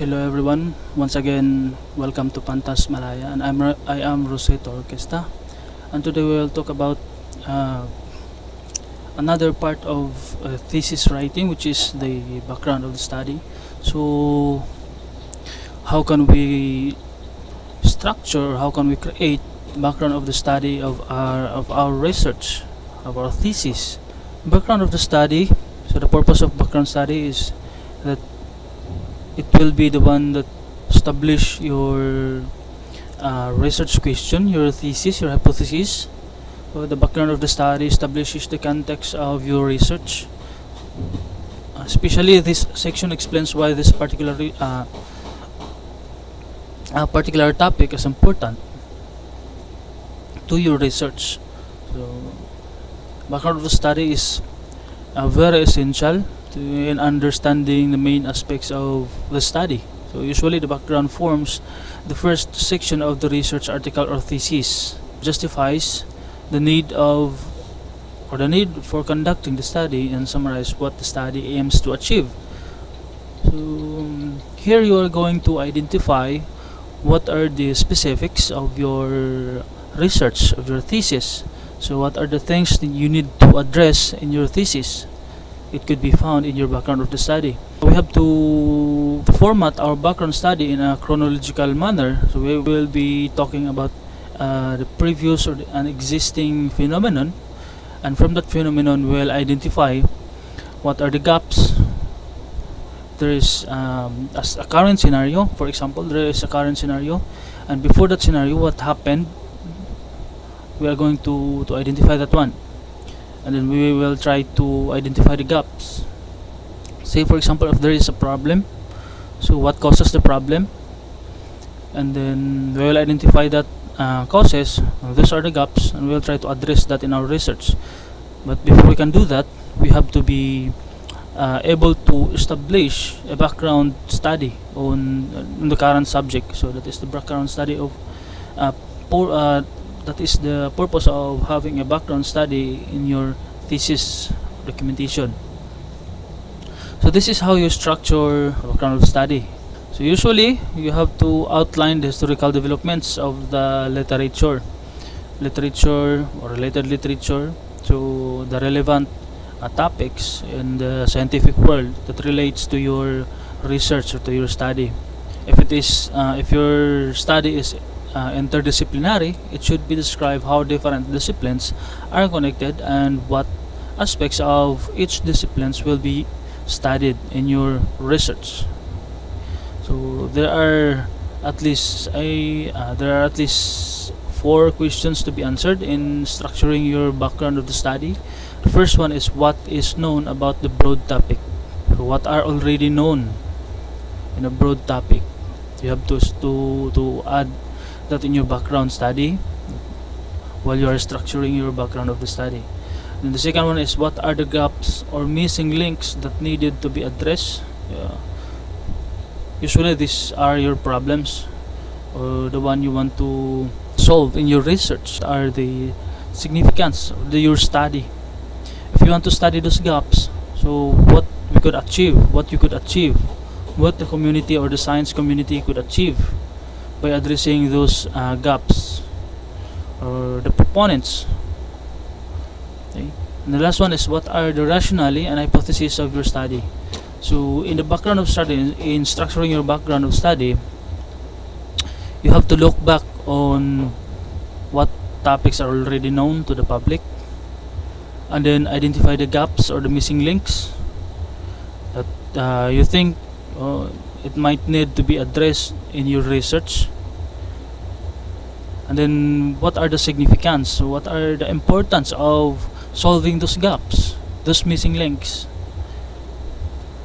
Hello everyone. Once again, welcome to Pantas Malaya, and I am Rosito Orquesta. And today we will talk about another part of thesis writing, which is the background of the study. So, how can we structure? How can we create background of the study of our research, of our thesis? Background of the study. So the purpose of background study is that it will be the one that establish your research question, your thesis, your hypothesis. So the background of the study establishes the context of your research. Especially this section explains why this particular topic is important to your research. So background of the study is very essential in understanding the main aspects of the study. So usually the background forms the first section of the research article or thesis, justifies the need for conducting the study, and summarize what the study aims to achieve. So here you are going to identify what are the specifics of your research, of your thesis. So what are the things that you need to address in your thesis? It could be found in your background of the study. We have to format our background study in a chronological manner. So we will be talking about the previous or an existing phenomenon, and from that phenomenon we'll identify what are the gaps. There is a current scenario. For example, there is a current scenario, and before that scenario, what happened? We are going to identify that one, and then we will try to identify the gaps. Say for example, if there is a problem, so what causes the problem, and then we will identify that causes. These are the gaps, and we will try to address that in our research. But before we can do that, we have to be able to establish a background study on the current subject. So that is the background study of that is the purpose of having a background study in your thesis documentation. So this is how you structure a background of study. So usually you have to outline the historical developments of the literature or related literature to the relevant topics in the scientific world that relates to your research or to your study. If your study is interdisciplinary, it should be described how different disciplines are connected and what aspects of each disciplines will be studied in your research. So there are at least four questions to be answered in structuring your background of the study. The first one is what is known about the broad topic. So what are already known in a broad topic? You have to add that in your background study while you are structuring your background of the study. And the second one is what are the gaps or missing links that needed to be addressed. Usually these are your problems or the one you want to solve in your research. Are the significance of your study. If you want to study those gaps, so what you could achieve, what the community or the science community could achieve by addressing those gaps or the proponents. Okay. And the last one is what are the rationale and hypotheses of your study. So in the background of study, in structuring your background of study, you have to look back on what topics are already known to the public, and then identify the gaps or the missing links that you think it might need to be addressed in your research. And then what are the significance, what are the importance of solving those gaps, those missing links.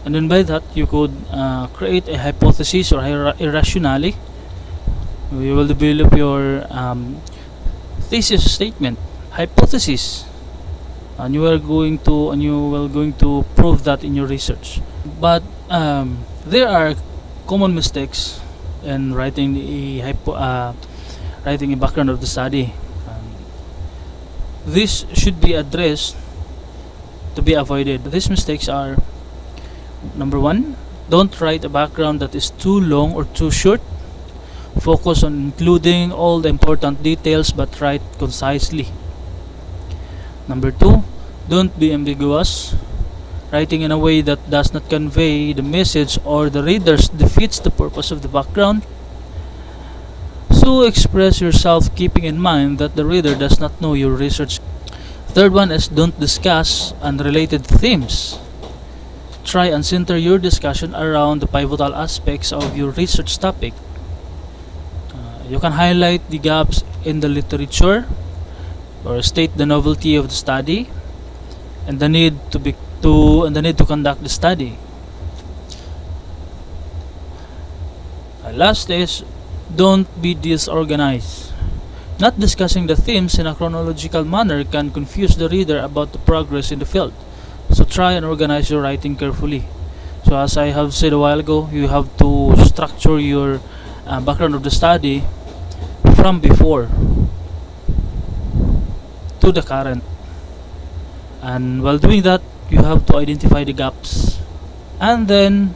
And then by that you could create a hypothesis or a rationale. You will develop your thesis statement, hypothesis, and you will going to prove that in your research. But there are common mistakes in writing a background of the study. This should be addressed to be avoided. These mistakes are: number one, Don't write a background that is too long or too short. Focus on including all the important details but write concisely. Number 2, don't be ambiguous. Writing in a way that does not convey the message or the readers defeats the purpose of the background. So express yourself keeping in mind that the reader does not know your research. Third one is don't discuss unrelated themes. Try and center your discussion around the pivotal aspects of your research topic. You can highlight the gaps in the literature or state the novelty of the study and the need to conduct the study. Last is don't be disorganized. Not discussing the themes in a chronological manner can confuse the reader about the progress in the field. So try and organize your writing carefully. So as I have said a while ago, you have to structure your background of the study from before to the current. And while doing that, you have to identify the gaps and then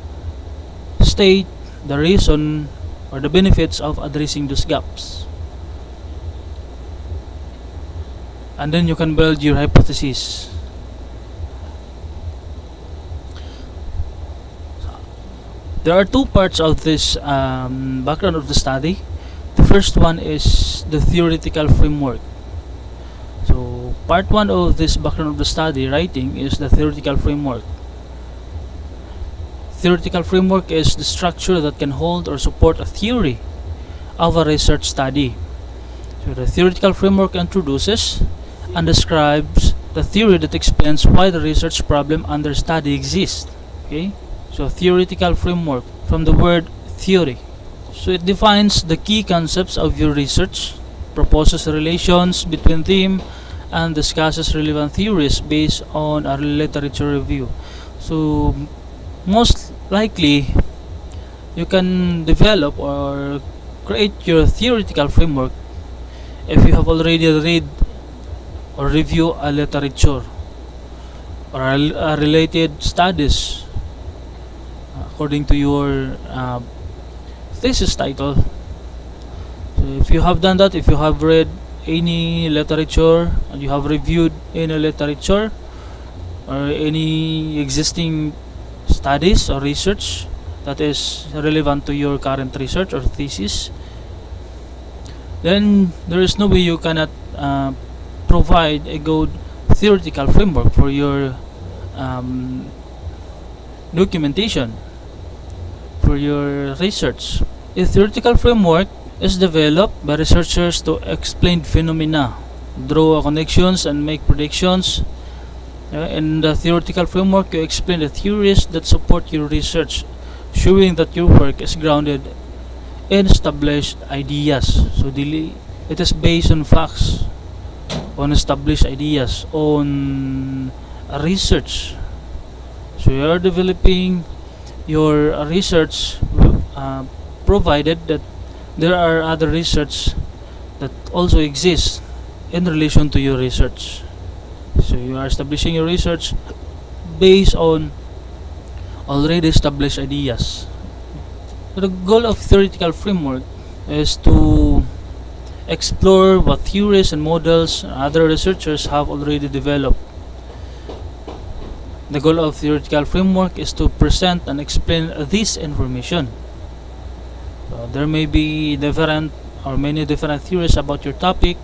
state the reason or the benefits of addressing those gaps. And then you can build your hypothesis. There are two parts of this background of the study. The first one is the theoretical framework. So part 1 of this background of the study writing is the theoretical framework. Theoretical framework is the structure that can hold or support a theory of a research study. So the theoretical framework introduces and describes the theory that explains why the research problem under study exists. Okay? So theoretical framework from the word theory. So it defines the key concepts of your research, proposes relations between them, and discusses relevant theories based on a literature review. So most likely you can develop or create your theoretical framework if you have already read or review a literature or a related studies according to your thesis title. So if you have done that, if you have read any literature and you have reviewed any literature or any existing studies or research that is relevant to your current research or thesis, then there is no way you cannot provide a good theoretical framework for your documentation for your research. A theoretical framework is developed by researchers to explain phenomena, draw connections, and make predictions. In the theoretical framework, you explain the theories that support your research, showing that your work is grounded in established ideas. So it is based on facts, on established ideas, on research. So you are developing your research provided that there are other research that also exists in relation to your research. So you are establishing your research based on already established ideas. So the goal of theoretical framework is to explore what theories and models other researchers have already developed. The goal of theoretical framework is to present and explain this information. There may be different or many different theories about your topic,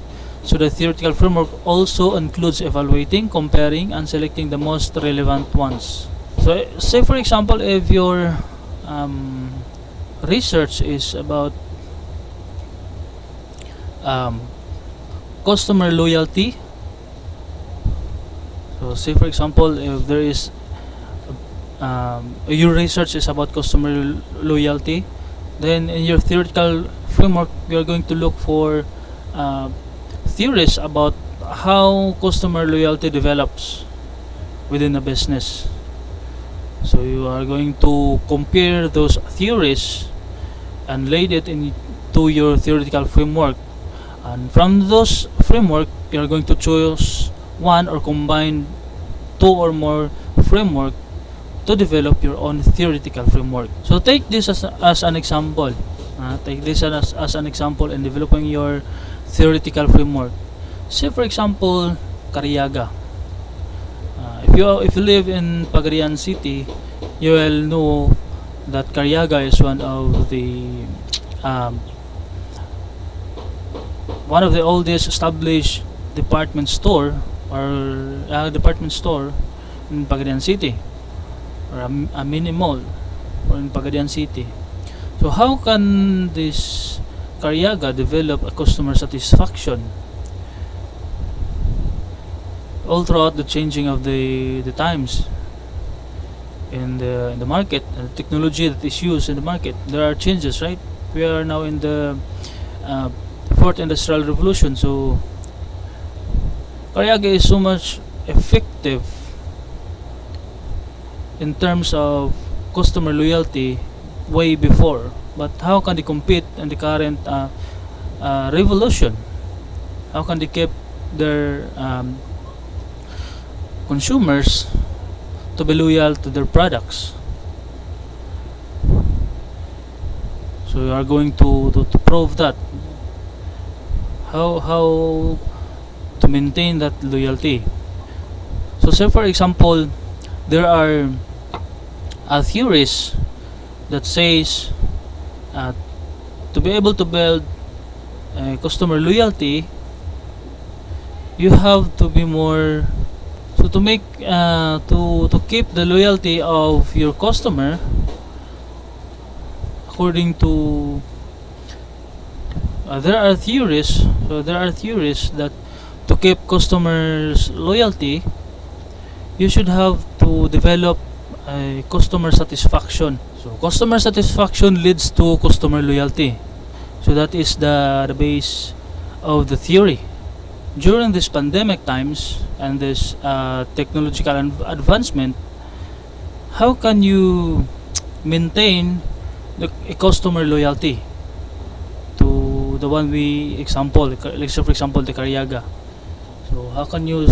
so the theoretical framework also includes evaluating, comparing, and selecting the most relevant ones. So say for example, if your research is about customer loyalty. So say for example, if there is your research is about customer loyalty, then in your theoretical framework you are going to look for theories about how customer loyalty develops within a business. So you are going to compare those theories and lay it into your theoretical framework, and from those framework you are going to choose one or combine two or more framework to develop your own theoretical framework. So take this as an example. Take this as an example in developing your theoretical framework. Say for example, Cariaga. If you live in Pagadian City, you will know that Cariaga is um, one of the oldest established department store department store in Pagadian City, or a mini mall or in Pagadian City. So how can this Cariaga develop a customer satisfaction all throughout the changing of the times in the market and the technology that is used in the market? There are changes, right? We are now in the uh, fourth industrial revolution, so Cariaga is so much effective in terms of customer loyalty way before. But how can they compete in the current revolution? How can they keep their consumers to be loyal to their products? So we are going to prove that. How to maintain that loyalty. So say for example, there are theories that says to be able to build customer loyalty, you have to be more, so to make to keep the loyalty of your customer, according to there are theories that to keep customers loyalty, you should have to develop customer satisfaction. So customer satisfaction leads to customer loyalty. So that is the base of the theory. During this pandemic times and this technological advancement, how can you maintain a customer loyalty to the one we example, like for example the Cariaga? So how can you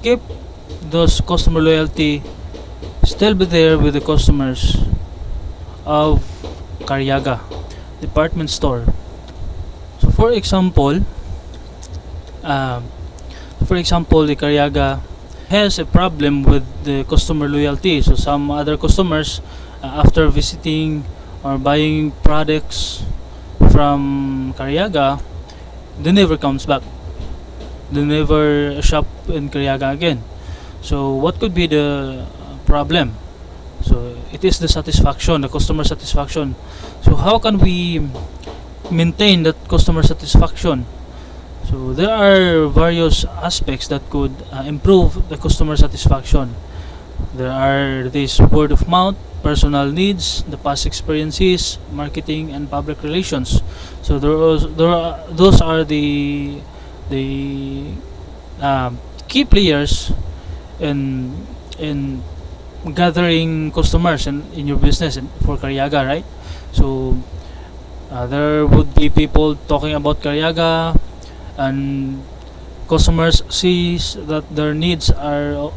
keep those customer loyalty still be there with the customers of Cariaga department store? So for example, the Cariaga has a problem with the customer loyalty. So some other customers, after visiting or buying products from Cariaga, they never comes back. They never shop in Cariaga again. So what could be the problem? So it is the satisfaction, the customer satisfaction. So how can we maintain that customer satisfaction? So there are various aspects that could improve the customer satisfaction. There are this word of mouth, personal needs, the past experiences, marketing, and public relations. So those are the key players in gathering customers in your business and for Cariaga, right? So there would be people talking about Cariaga, and customers sees that their needs are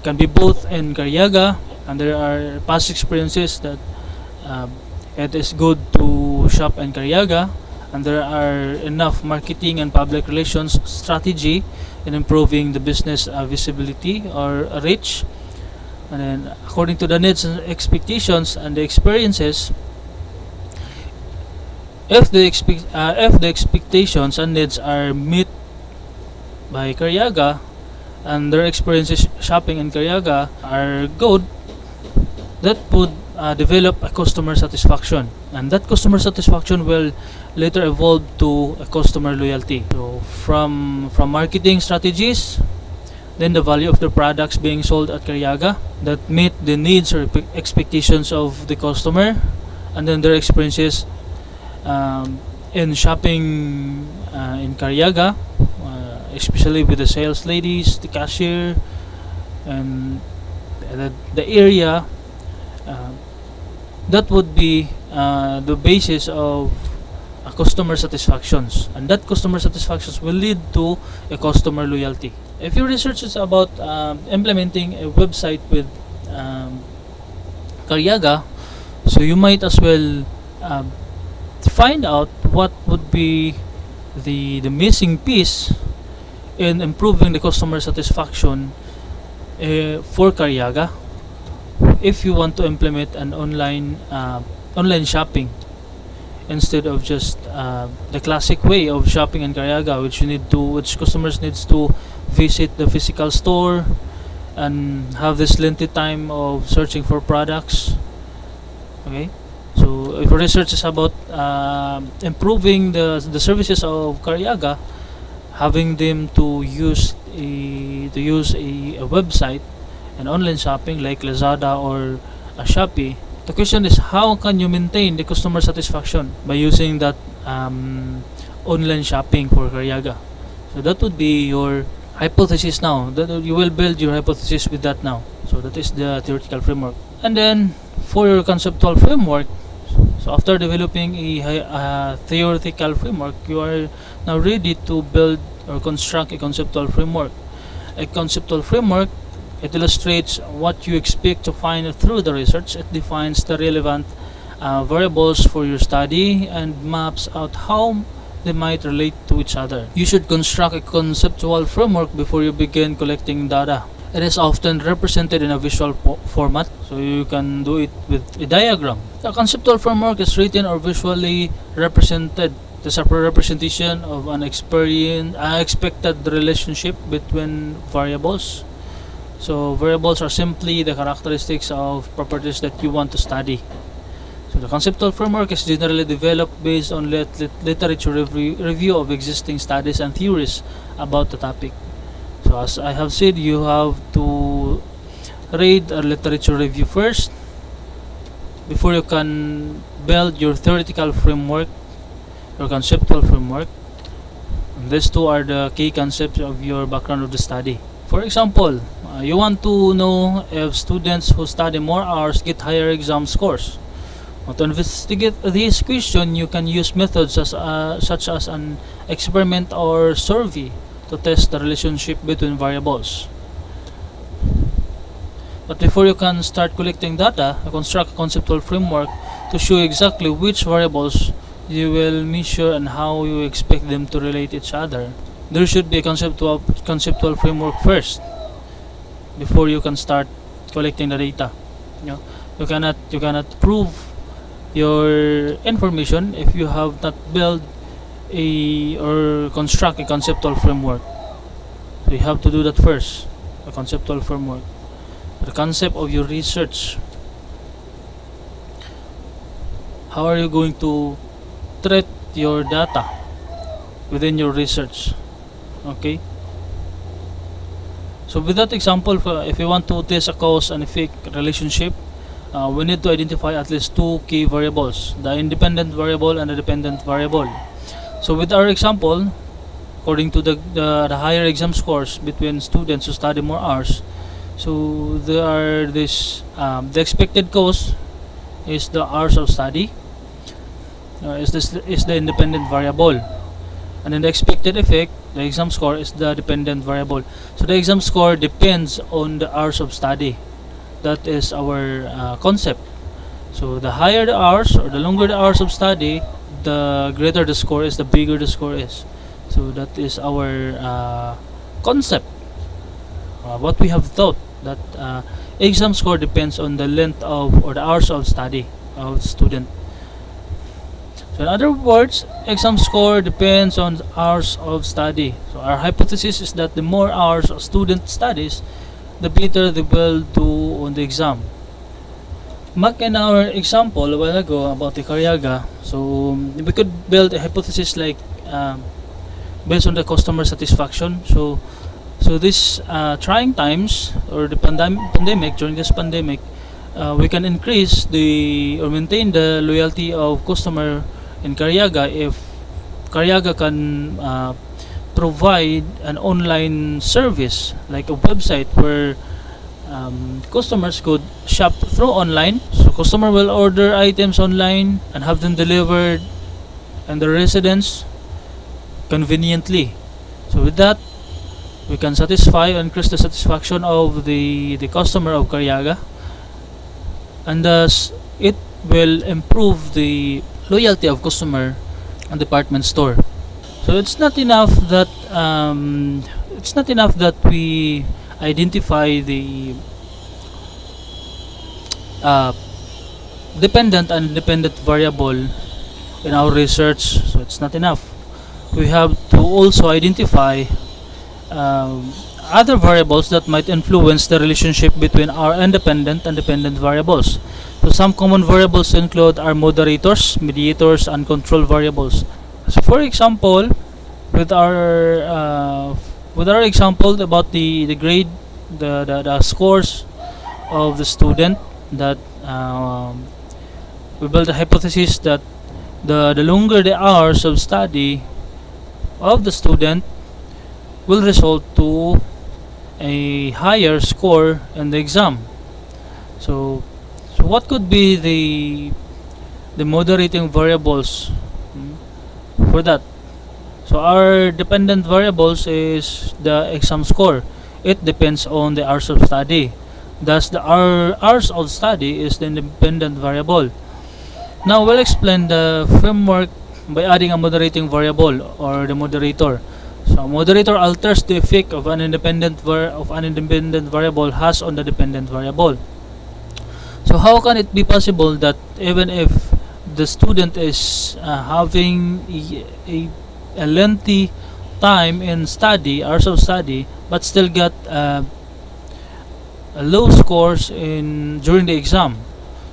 can be both in Cariaga, and there are past experiences that it is good to shop in Cariaga, and there are enough marketing and public relations strategy in improving the business visibility or reach. And then according to the needs and expectations and the experiences, if the expectations and needs are met by Cariaga, and their experiences shopping in Cariaga are good, that would develop a customer satisfaction, and that customer satisfaction will later evolve to a customer loyalty. So from marketing strategies, then the value of the products being sold at Cariaga that meet the needs or expectations of the customer, and then their experiences in shopping in Cariaga, especially with the sales ladies, the cashier, and the area. That would be the basis of customer satisfactions, and that customer satisfactions will lead to a customer loyalty. If your research is about implementing a website with Karyaga, so you might as well find out what would be the missing piece in improving the customer satisfaction for Karyaga if you want to implement an online shopping instead of just the classic way of shopping in Karyaga, which customers needs to visit the physical store and have this lengthy time of searching for products. Okay, so if research is about improving the services of Karyaga, having them to use a website and online shopping like Lazada or Shopee. The question is, how can you maintain the customer satisfaction by using that online shopping for Karyaga? So that would be your hypothesis now. That you will build your hypothesis with that now. So that is the theoretical framework. And then for your conceptual framework, so after developing a theoretical framework, you are now ready to build or construct a conceptual framework. A conceptual framework, it illustrates what you expect to find through the research. It defines the relevant variables for your study and maps out how they might relate to each other. You should construct a conceptual framework before you begin collecting data. It is often represented in a visual format, so you can do it with a diagram. The conceptual framework is written or visually represented. It is a representation of an expected relationship between variables. So variables are simply the characteristics of properties that you want to study. So the conceptual framework is generally developed based on literature review of existing studies and theories about the topic. So as I have said, you have to read a literature review first before you can build your theoretical framework, your conceptual framework. And these two are the key concepts of your background of the study. For example, you want to know if students who study more hours get higher exam scores. Now, to investigate this question, you can use methods such as an experiment or survey to test the relationship between variables. But before you can start collecting data, you construct a conceptual framework to show exactly which variables you will measure and how you expect them to relate each other. There should be a conceptual framework first before you can start collecting the data. You cannot prove your information if you have not built or construct a conceptual framework. So you have to do that first, a conceptual framework. The concept of your research. How are you going to treat your data within your research? Okay. So with that example, if you want to test a cause and effect relationship, we need to identify at least two key variables, the independent variable and the dependent variable. So with our example, according to the higher exam scores between students who study more hours, so there are the expected cause is the hours of study, is the independent variable, and then the expected effect, the exam score, is the dependent variable. So the exam score depends on the hours of study. That is our concept. So the higher the hours or the longer the hours of study, the greater the score is, the bigger the score is. So that is our concept. What we have thought, that exam score depends on the length of or the hours of study of the student. So in other words, exam score depends on hours of study. So our hypothesis is that the more hours a student studies, the better they will do on the exam. Back in our example a while ago about the Karyaga, so we could build a hypothesis like based on the customer satisfaction. So this trying times or the pandemic, during this pandemic, we can increase or maintain the loyalty of customer in Karyaga if Karyaga can provide an online service like a website where customers could shop through online. So customer will order items online and have them delivered and the residents conveniently. So with that, we can satisfy and increase the satisfaction of the customer of Karyaga, and thus it will improve the loyalty of customer on department store. So it's not enough that we identify the uh, dependent and independent variable in our research. So it's not enough. We have to also identify um, other variables that might influence the relationship between our independent and dependent variables. So some common variables include our moderators, mediators, and control variables. So for example, with our example about the grade, the scores of the student, that we build a hypothesis that the longer the hours of study of the student will result to a higher score in the exam. So what could be the moderating variables for that? So our dependent variables is the exam score. It depends on the hours of study. Thus, the hours of study is the independent variable. Now we'll explain the framework by adding a moderating variable, or the moderator. So a moderator alters the effect of an independent variable has on the dependent variable. So how can it be possible that even if the student is having a lengthy time in study, hours of study, but still got low scores during the exam?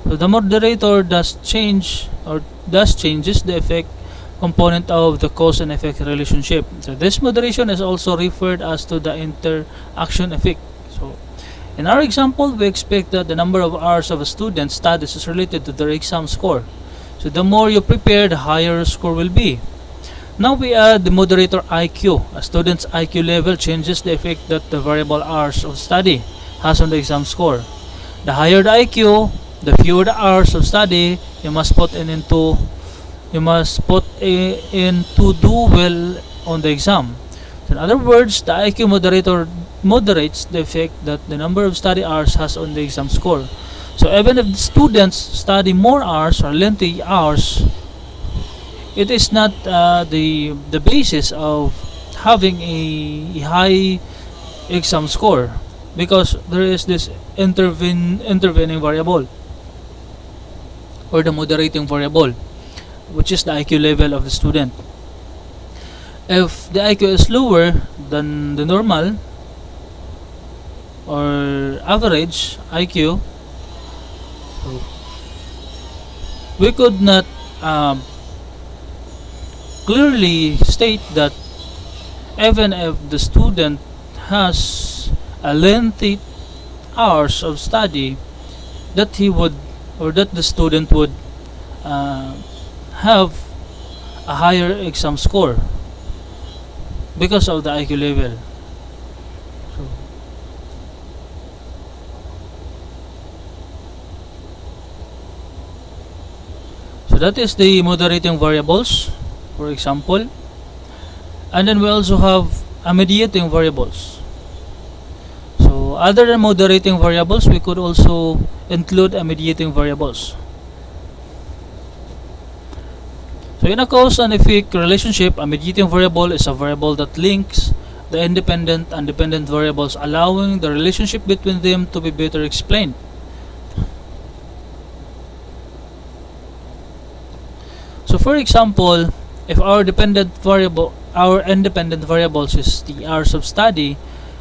So the moderator changes the effect component of the cause and effect relationship. So this moderation is also referred as to the interaction effect. So in our example, we expect that the number of hours of a student's studies is related to their exam score. So the more you prepare, the higher your score will be. Now we add the moderator IQ. A student's IQ level changes the effect that the variable hours of study has on the exam score. The higher the IQ, the fewer the hours of study you must put in to do well on the exam. So in other words, the IQ moderator moderates the effect that the number of study hours has on the exam score. So even if the students study more hours or lengthy hours, it is not the basis of having a high exam score, because there is this intervening variable, or the moderating variable, which is the IQ level of the student. If the IQ is lower than the normal or average IQ, we could not clearly state that even if the student has a lengthy hours of study, that the student would have a higher exam score because of the IQ level. So that is the moderating variables, for example. And then we also have a mediating variables. So other than moderating variables, we could also include a mediating variables. So in a cause and effect relationship, a mediating variable is a variable that links the independent and dependent variables, allowing the relationship between them to be better explained. So for example, if our independent variables is the hours of study,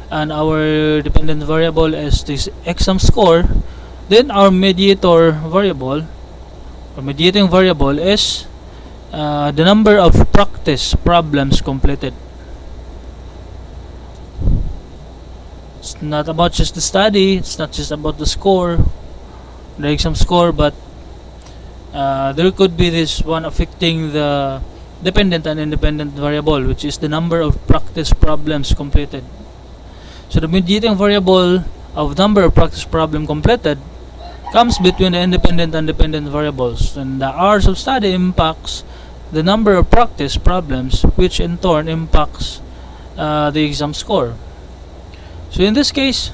and our dependent variable is this exam score, then our mediating variable is the number of practice problems completed. It's not about just the study, it's not just about the score, the exam score, but there could be this one affecting the dependent and independent variable, which is the number of practice problems completed. So the mediating variable of number of practice problem completed comes between the independent and dependent variables, and the hours of study impacts the number of practice problems, which in turn impacts the exam score. So in this case,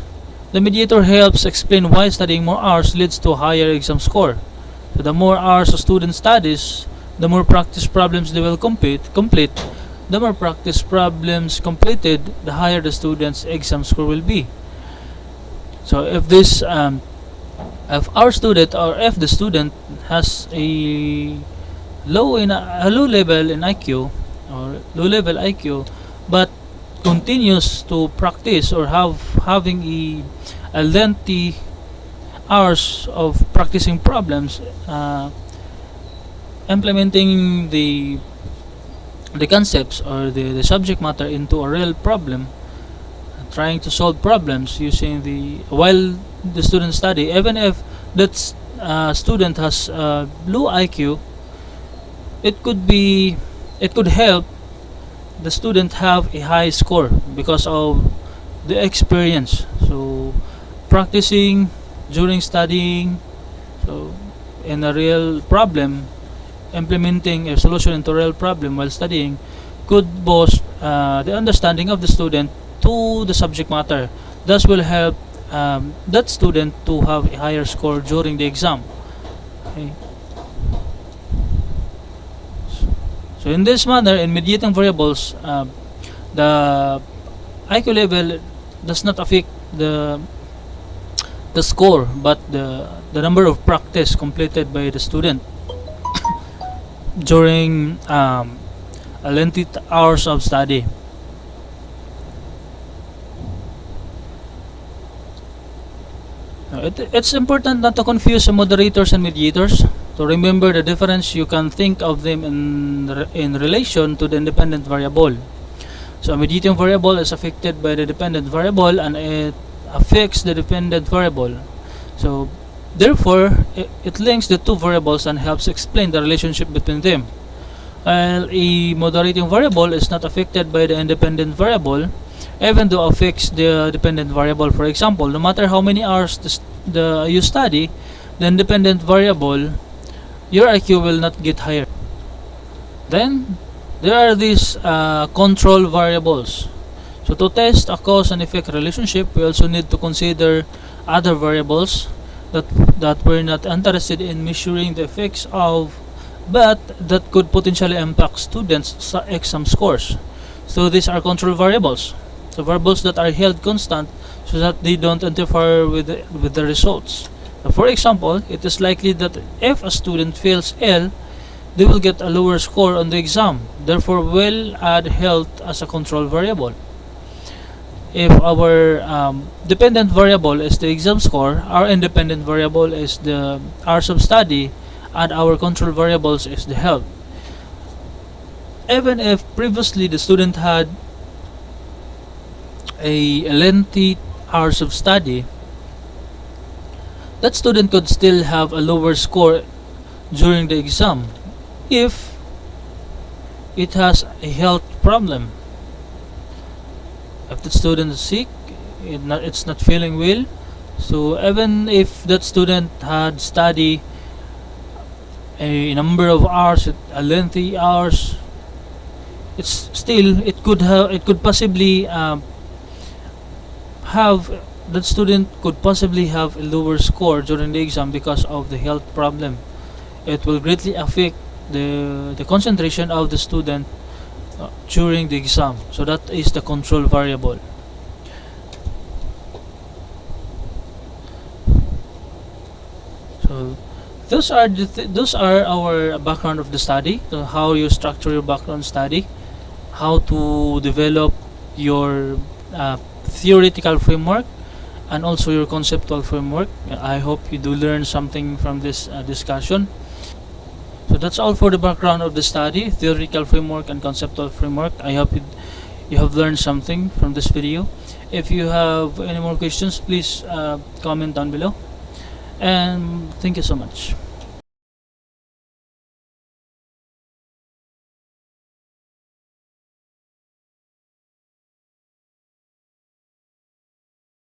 the mediator helps explain why studying more hours leads to a higher exam score. So the more hours a student studies, the more practice problems they will complete. The more practice problems completed, the higher the student's exam score will be. So if if the student has a low level in IQ or low level IQ, but continues to practice or having a lengthy hours of practicing problems, implementing the concepts or the subject matter into a real problem, trying to solve problems using while the student study, even if that student has low IQ, it could help the student have a high score because of the experience. So practicing during studying, so in a real problem, implementing a solution into a real problem while studying could boost the understanding of the student to the subject matter. Thus will help that student to have a higher score during the exam. Okay. So in this manner, in mediating variables, the IQ level does not affect the score, but the number of practice completed by the student during a lengthy hours of study. It's important not to confuse moderators and mediators. To remember the difference, you can think of them in relation to the independent variable. So a mediating variable is affected by the dependent variable, and it affects the dependent variable. So therefore, it links the two variables and helps explain the relationship between them. While a moderating variable is not affected by the independent variable, even though affects the dependent variable. For example, no matter how many hours you study, the independent variable, your IQ will not get higher. Then there are these control variables. So to test a cause and effect relationship, we also need to consider other variables that we're not interested in measuring the effects of, but that could potentially impact students' exam scores. So these are control variables. So variables that are held constant so that they don't interfere with the results. So for example, it is likely that if a student fails L, they will get a lower score on the exam. Therefore, we'll add health as a control variable. If our dependent variable is the exam score, our independent variable is the hours of study, and our control variables is the health. Even if previously the student had a lengthy hours of study, that student could still have a lower score during the exam if it has a health problem. If the student is sick, it's not feeling well, so even if that student had studied a number of hours, a lengthy hours, it could possibly that student could possibly have a lower score during the exam because of the health problem. It will greatly affect the concentration of the student during the exam. So that is the control variable. So those are our background of the study. So how you structure your background study, how to develop your theoretical framework, and also your conceptual framework. I hope you do learn something from this discussion. So that's all for the background of the study, theoretical framework and conceptual framework. I hope you have learned something from this video. If you have any more questions, please comment down below. And thank you so much.